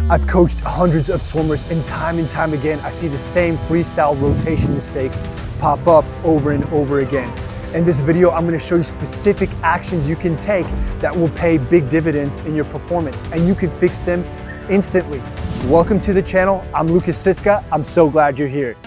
I've coached hundreds of swimmers, and time again, I see the same freestyle rotation mistakes pop up over and over again. In this video, I'm gonna show you specific actions you can take that will pay big dividends in your performance, and you can fix them instantly. Welcome to the channel. I'm Lukas Siska. I'm so glad you're here.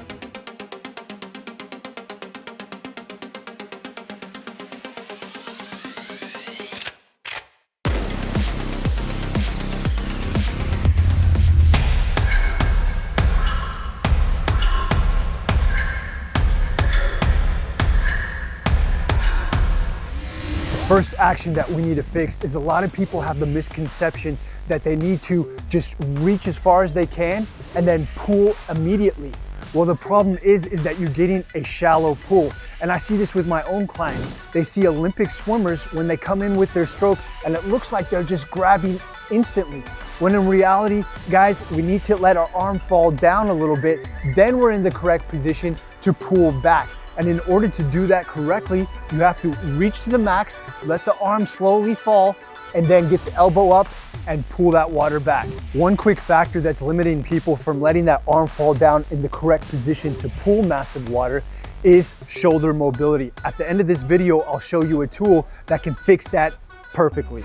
First action that we need to fix is a lot of people have the misconception that they need to just reach as far as they can and then pull immediately. Well, the problem is that you're getting a shallow pull. And I see this with my own clients. They see Olympic swimmers when they come in with their stroke and it looks like they're just grabbing instantly. When in reality, guys, we need to let our arm fall down a little bit. Then we're in the correct position to pull back. And in order to do that correctly, you have to reach to the max, let the arm slowly fall, and then get the elbow up and pull that water back. One quick factor that's limiting people from letting that arm fall down in the correct position to pull massive water is shoulder mobility. At the end of this video, I'll show you a tool that can fix that perfectly.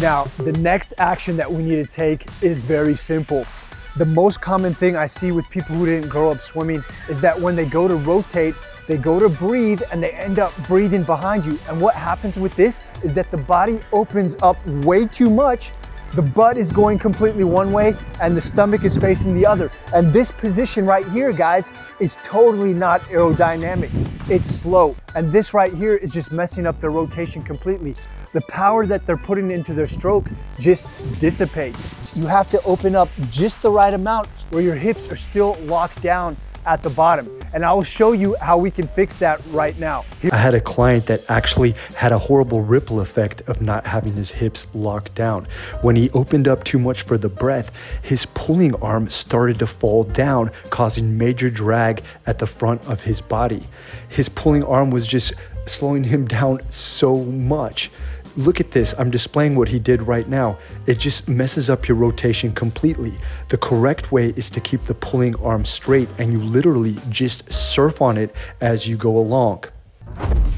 Now, the next action that we need to take is very simple. The most common thing I see with people who didn't grow up swimming is that when they go to rotate, they go to breathe and they end up breathing behind you. And what happens with this is that the body opens up way too much. The butt is going completely one way and the stomach is facing the other. And this position right here, guys, is totally not aerodynamic. It's slow. And this right here is just messing up their rotation completely. The power that they're putting into their stroke just dissipates. You have to open up just the right amount where your hips are still locked down at the bottom. And I will show you how we can fix that right now. I had a client that actually had a horrible ripple effect of not having his hips locked down. When he opened up too much for the breath, his pulling arm started to fall down, causing major drag at the front of his body. His pulling arm was just slowing him down so much. Look at this, I'm displaying what he did right now. It just messes up your rotation completely. The correct way is to keep the pulling arm straight and you literally just surf on it as you go along.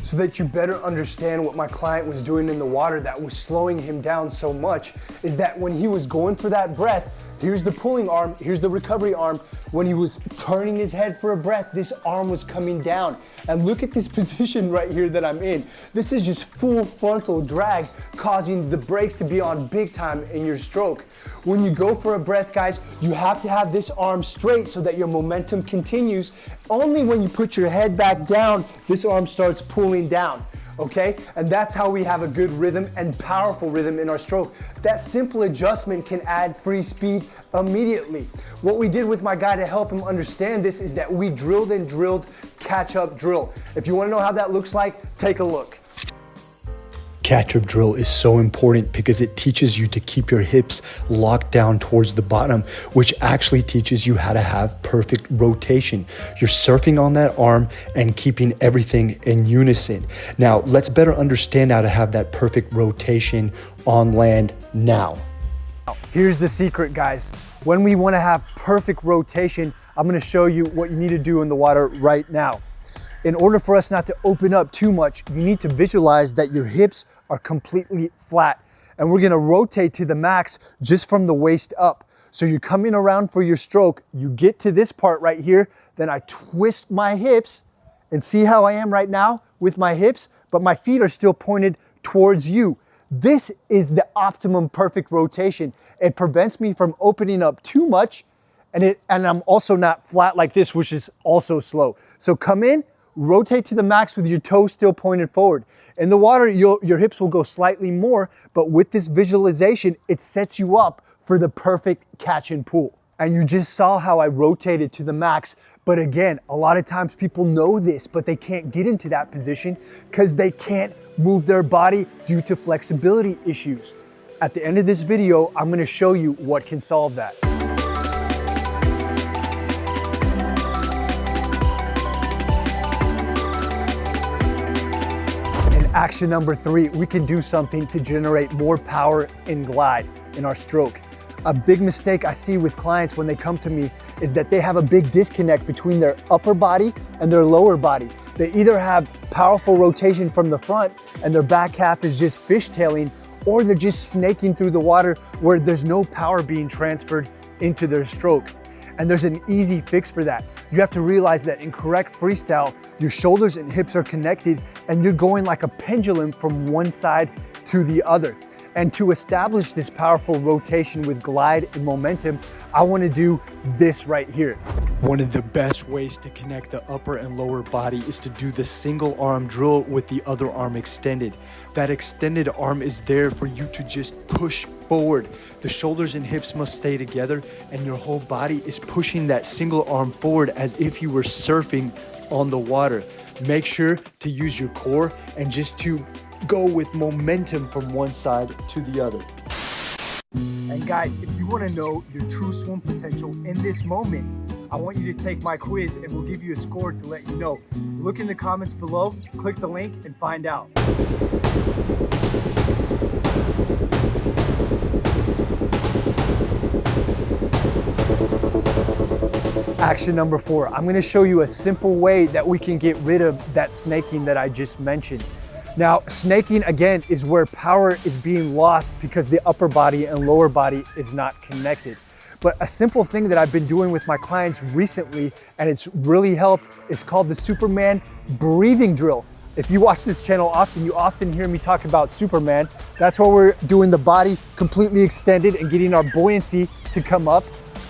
So that you better understand what my client was doing in the water that was slowing him down so much is that when he was going for that breath, here's the pulling arm, here's the recovery arm. When he was turning his head for a breath, this arm was coming down. And look at this position right here that I'm in. This is just full frontal drag, causing the brakes to be on big time in your stroke. When you go for a breath, guys, you have to have this arm straight so that your momentum continues. Only when you put your head back down, this arm starts pulling down. Okay? And that's how we have a good rhythm and powerful rhythm in our stroke. That simple adjustment can add free speed immediately. What we did with my guy to help him understand this is that we drilled and drilled catch-up drill. If you want to know how that looks like, take a look. Catch-up drill is so important because it teaches you to keep your hips locked down towards the bottom, which actually teaches you how to have perfect rotation. You're surfing on that arm and keeping everything in unison. Now, let's better understand how to have that perfect rotation on land now. Here's the secret, guys. When we want to have perfect rotation, I'm going to show you what you need to do in the water right now. In order for us not to open up too much, you need to visualize that your hips are completely flat. And we're gonna rotate to the max just from the waist up. So you're coming around for your stroke, you get to this part right here, then I twist my hips and see how I am right now with my hips, but my feet are still pointed towards you. This is the optimum perfect rotation. It prevents me from opening up too much and I'm also not flat like this, which is also slow. So come in, rotate to the max with your toes still pointed forward. In the water, your hips will go slightly more, but with this visualization, it sets you up for the perfect catch and pull. And you just saw how I rotated to the max. But again, a lot of times people know this, but they can't get into that position because they can't move their body due to flexibility issues. At the end of this video, I'm gonna show you what can solve that. Action number 3, we can do something to generate more power and glide in our stroke. A big mistake I see with clients when they come to me is that they have a big disconnect between their upper body and their lower body. They either have powerful rotation from the front and their back half is just fishtailing, or they're just snaking through the water where there's no power being transferred into their stroke. And there's an easy fix for that. You have to realize that in correct freestyle, your shoulders and hips are connected and you're going like a pendulum from one side to the other. And to establish this powerful rotation with glide and momentum, I want to do this right here. One of the best ways to connect the upper and lower body is to do the single arm drill with the other arm extended. That extended arm is there for you to just push forward. The shoulders and hips must stay together and your whole body is pushing that single arm forward as if you were surfing on the water. Make sure to use your core and just to go with momentum from one side to the other. And guys, if you want to know your true swim potential in this moment, I want you to take my quiz and we'll give you a score to let you know. Look in the comments below, click the link and find out. Action number 4, I'm going to show you a simple way that we can get rid of that snaking that I just mentioned. Now, snaking again is where power is being lost because the upper body and lower body is not connected. But a simple thing that I've been doing with my clients recently, and it's really helped, is called the Superman breathing drill. If you watch this channel often, you often hear me talk about Superman. That's where we're doing the body completely extended and getting our buoyancy to come up.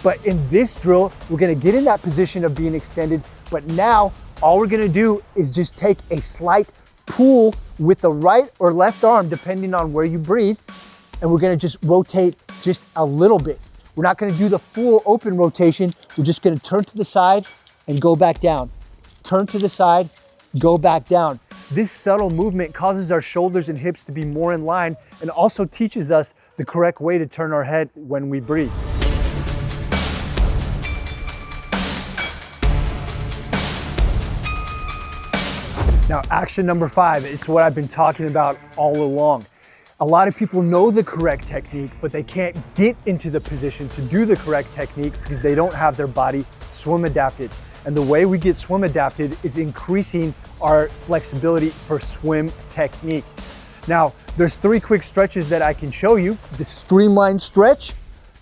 But in this drill, we're gonna get in that position of being extended, but now all we're gonna do is just take a slight pull with the right or left arm, depending on where you breathe, and we're gonna just rotate just a little bit. We're not gonna do the full open rotation. We're just gonna turn to the side and go back down. Turn to the side, go back down. This subtle movement causes our shoulders and hips to be more in line and also teaches us the correct way to turn our head when we breathe. Now, action number 5 is what I've been talking about all along. A lot of people know the correct technique, but they can't get into the position to do the correct technique because they don't have their body swim adapted. And the way we get swim adapted is increasing our flexibility for swim technique. Now, there's 3 quick stretches that I can show you. The streamline stretch,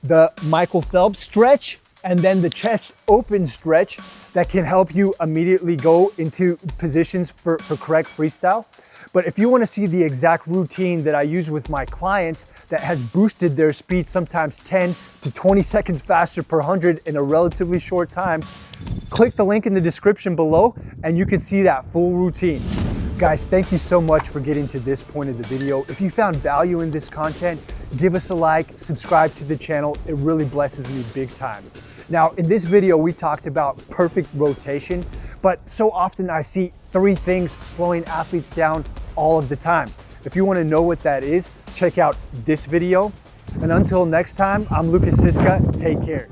the Michael Phelps stretch, and then the chest open stretch that can help you immediately go into positions for correct freestyle. But if you want to see the exact routine that I use with my clients that has boosted their speed sometimes 10 to 20 seconds faster per 100 in a relatively short time, click the link in the description below and you can see that full routine. Guys, thank you so much for getting to this point of the video. If you found value in this content, give us a like, subscribe to the channel. It really blesses me big time. Now, in this video, we talked about perfect rotation, but so often I see 3 things slowing athletes down all of the time. If you want to know what that is, check out this video. And until next time, I'm Lukas Siska. Take care.